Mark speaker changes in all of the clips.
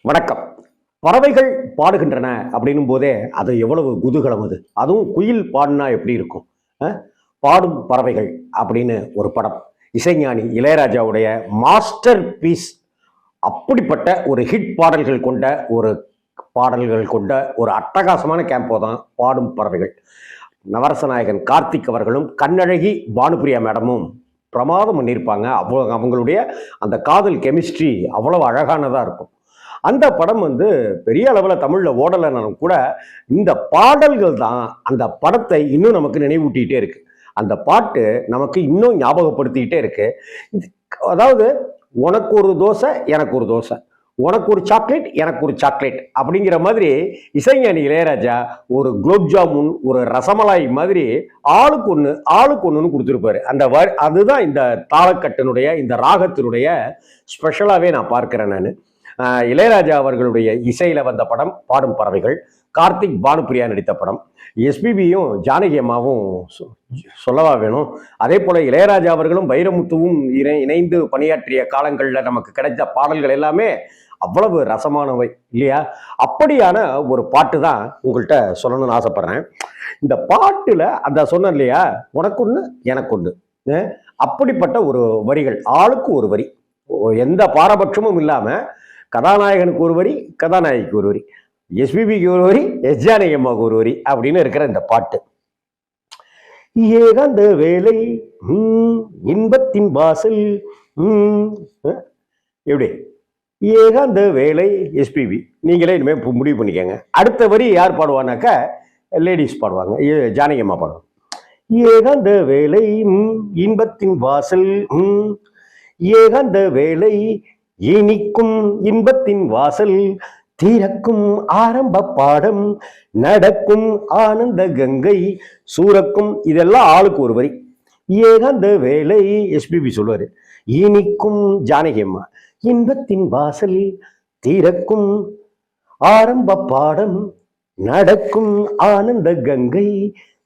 Speaker 1: வணக்கம். பறவைகள் பாடுகின்றன அப்படின்னும் போதே அது எவ்வளவு குதூகலம் அது. அதுவும் குயில் பாடுனா எப்படி இருக்கும்? பாடும் பறவைகள் அப்படின்னு ஒரு படம். இசைஞானி இளையராஜாவுடைய மாஸ்டர் பீஸ். அப்படிப்பட்ட ஒரு ஹிட் பாடல்கள் கொண்ட ஒரு அட்டகாசமான கேம்போ தான் பாடும் பறவைகள். நவரசநாயகன் கார்த்திக் அவர்களும் கண்ணழகி பானுப்பிரியா மேடமும் பிரமாதம் பண்ணியிருப்பாங்க. அவங்களுடைய அந்த காதல் கெமிஸ்ட்ரி அவ்வளவு அழகானதாக இருக்கும். அந்த படம் பெரிய அளவில் தமிழில் ஓடலைனாலும் கூட இந்த பாடல்கள் தான் அந்த படத்தை இன்னும் நமக்கு நினைவூட்டிகிட்டே இருக்கு. அந்த பாட்டு நமக்கு இன்னும் ஞாபகப்படுத்திக்கிட்டே இருக்கு. அதாவது உனக்கு ஒரு தோசை எனக்கு ஒரு தோசை, உனக்கு ஒரு சாக்லேட் எனக்கு ஒரு சாக்லேட் அப்படிங்கிற மாதிரி இசைஞானி இளையராஜா ஒரு குலோப் ஜாமுன் ஒரு ரசமலாய் மாதிரி ஆளுக்கு ஒன்றுன்னு கொடுத்துருப்பாரு. அதுதான் இந்த தாளக்கட்டினுடைய இந்த ராகத்தினுடைய ஸ்பெஷலாகவே நான் பார்க்கிறேன். நான் இளையராஜா அவர்களுடைய இசையில வந்த படம் பாடும் பறவைகள். கார்த்திக் பானுப்பிரியா நடித்த படம். எஸ்பிபியும் ஜானகி அம்மாவும் சொல்லவா வேணும். அதே போல இளையராஜா அவர்களும் வைரமுத்துவும் இணைந்து பணியாற்றிய காலங்களில் நமக்கு கிடைத்த பாடல்கள் எல்லாமே அவ்வளவு ரசமானவை இல்லையா? அப்படியான ஒரு பாட்டு தான் உங்கள்கிட்ட சொல்லணும்னு ஆசைப்படுறேன். இந்த பாட்டுல அந்த சொன்ன இல்லையா, உனக்கு ஒன்று எனக்கு ஒன்று, அப்படிப்பட்ட ஒரு வரிகள், ஆளுக்கு ஒரு வரி, எந்த பாரபட்சமும் இல்லாம கதாநாயகனுக்கு ஒரு வரி, கதாநாயகிக்கு ஒரு வரி, எஸ்பிபிக்கு ஒரு வரி, ஜானகி அம்மாவுக்கு ஒரு வரி அப்படின்னு இருக்கிற இந்த பாட்டு. ஏகாந்த வேலை இன்பத்தின் வாசல் எப்படி ஏகாந்த வேலை எஸ்பிபி. நீங்களே இனிமேல் முடிவு பண்ணிக்கங்க. அடுத்த வரி யார் பாடுவானாக்கா லேடிஸ் பாடுவாங்க, ஜானகி அம்மா பாடுவாங்க. ஏகாந்த வேலை இன்பத்தின் வாசல், ஏகாந்த வேலை இனிக்கும் இன்பத்தின் வாசல், திறக்கும் ஆரம்ப பாடம், நடக்கும் ஆனந்த கங்கை சூரக்கும். இதெல்லாம் ஆளுக்கு ஒரு வரி. ஏகாந்த வேலை எஸ்பிபி சொல்லுவாரு, இனிக்கும் ஜானகி அம்மா, இன்பத்தின் வாசல், திறக்கும் ஆரம்ப பாடம், நடக்கும் ஆனந்த கங்கை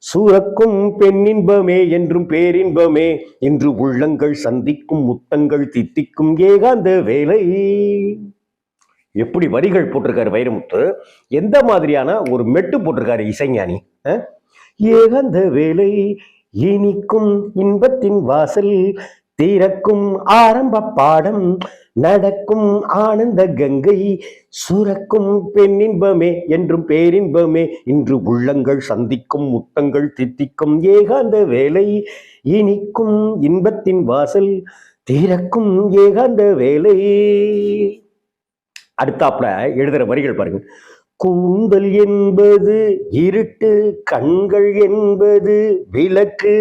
Speaker 1: சூரக்கும் பெண்ணின்பமே என்றும் பேரின்பமே என்று உள்ளங்கள் சந்திக்கும் முத்தங்கள் தித்திக்கும் ஏகாந்த வேலை. எப்படி வரிகள் போட்டிருக்காரு வைரமுத்து, எந்த மாதிரியான ஒரு மெட்டு போட்டிருக்காரு இசைஞானி. ஏகாந்த வேலை இனிக்கும் இன்பத்தின் வாசல், திறக்கும் ஆரம்ப பாடம், நடக்கும் ஆனந்த கங்கை சுரக்கும் பெண்ணின்பமே என்றும் பேரின்பமே இன்று உள்ளங்கள் சந்திக்கும் முத்தங்கள் தித்திக்கும் ஏகாந்த வேலை இனிக்கும் இன்பத்தின் வாசல், திறக்கும் ஏகாந்த வேலை. அடுத்தாப்புல எழுதுற வரிகள் பாருங்க. கூந்தல் என்பது இருட்டு, கண்கள் என்பது விளக்கு,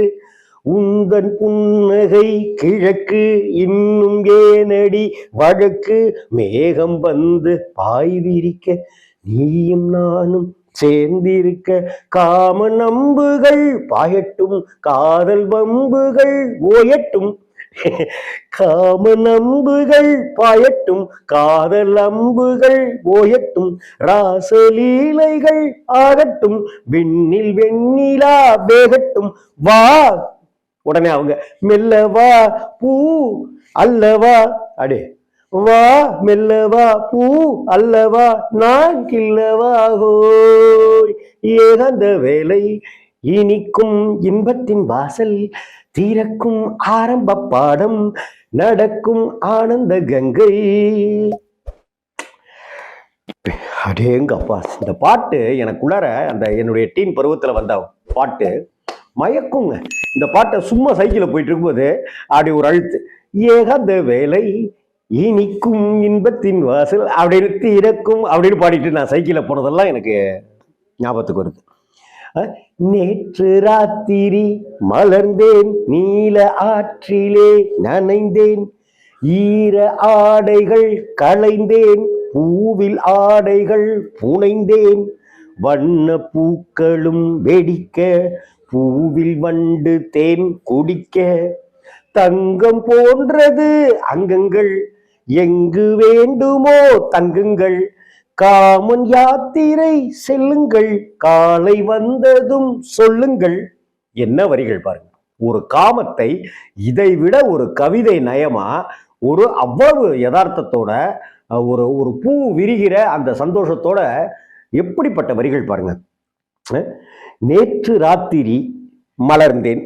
Speaker 1: உந்தன் புன்னகை கிழக்கு, இன்னும் ஏனடி வழக்கு, மேகம் வந்து பாய் விரிக்க நீயும் நானும் சேர்ந்திருக்க, காம நம்புகள் பாயட்டும் காதல் வம்புகள் ஓயட்டும், காம நம்புகள் பாயட்டும் காதல் அம்புகள் ஓயட்டும், ராசலீலைகள் ஆகட்டும் விண்ணில் வெண்ணிலா வேகட்டும், வா. உடனே அவங்க மெல்லவா பூ அல்லவா, அடே வா மெல்லவா பூ அல்லவா நான் கில்லவா ஹோய், ஏகாந்த வேலை இனிக்கும் இன்பத்தின் வாசல், திறக்கும் ஆரம்ப பாடம், நடக்கும் ஆனந்த கங்கை. அடேங்கப்பா, இந்த பாட்டு எனக்குள்ளார அந்த என்னுடைய டீன் பருவத்தில் வந்த பாட்டு மயக்குங்க. இந்த பாட்டை சும்மா சைக்கிளில் போயிட்டு இருக்கும்போது அப்படி ஒரு அழுத்து, ஏகாந்த வேலை இனிக்கும் இன்பத்தின் வாசல் அப்படின்னு திறக்கும் அப்படின்னு பாடிட்டு நான் சைக்கிளில் போனதெல்லாம் எனக்கு ஞாபகத்துக்கு வருது. நேற்று ராத்திரி மலர்ந்தேன், நீல ஆற்றிலே நனைந்தேன், ஈர ஆடைகள் களைந்தேன், பூவில் ஆடைகள் புனைந்தேன், வண்ண பூக்களும் வெடிக்க, பூவில் வண்டு தேன் குடிக்க, தங்கம் போன்றது அங்கங்கள், எங்கு வேண்டுமோ தங்குங்கள், காமன் யாத்திரை செல்லுங்கள், காலை வந்ததும் சொல்லுங்கள். என்ன வரிகள் பாருங்க. ஒரு காமத்தை இதை விட ஒரு கவிதை நயமா, ஒரு அவ்வளவு யதார்த்தத்தோட ஒரு ஒரு பூ விரிகிற அந்த சந்தோஷத்தோட எப்படிப்பட்ட வரிகள் பாருங்க. நேற்று ராத்திரி மலர்ந்தேன்,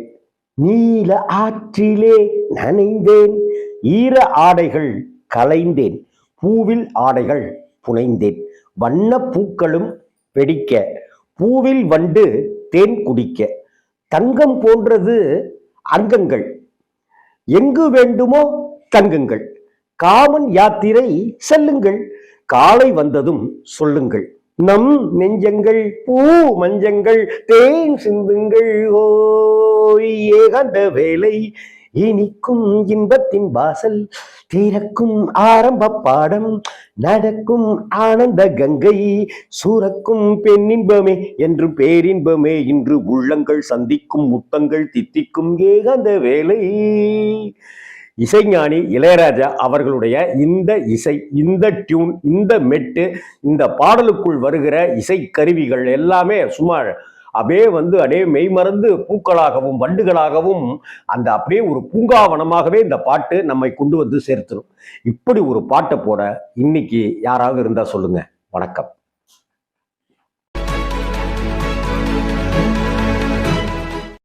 Speaker 1: நீல ஆற்றிலே நனைந்தேன், ஈர ஆடைகள் களைந்தேன், பூவில் ஆடைகள் புனைந்தேன், வண்ண பூக்களும் வெடிக்க, பூவில் வண்டு தேன் குடிக்க, தங்கம் போன்றது அங்கங்கள், எங்கு வேண்டுமோ தங்குங்கள், காமன் யாத்திரை செல்லுங்கள், காலை வந்ததும் சொல்லுங்கள், நம் நெஞ்சங்கள் பூ மஞ்சங்கள் தேன் சிந்துங்கள், ஓய் ஏகாந்த வேலை இனிக்கும் இன்பத்தின் வாசல் திறக்கும் ஆரம்ப பாடம் நடக்கும் ஆனந்த கங்கை சூரக்கும் பெண்ணின்பமே என்று பேரின்பமே இன்று உள்ளங்கள் சந்திக்கும் முத்தங்கள் தித்திக்கும் ஏகாந்த வேலை. இசைஞானி இளையராஜா அவர்களுடைய இந்த இசை, இந்த டியூன், இந்த மெட்டு, இந்த பாடலுக்குள் வருகிற இசை கருவிகள் எல்லாமே சும்மா அப்படியே அப்படியே மெய்மறந்து பூக்களாகவும் வண்டுகளாகவும் அந்த அப்படியே ஒரு பூங்காவனமாகவே இந்த பாட்டு நம்மை கொண்டு வந்து சேர்த்துரும். இப்படி ஒரு பாட்டை போட இன்னைக்கு யாராவது இருந்தா சொல்லுங்க. வணக்கம்.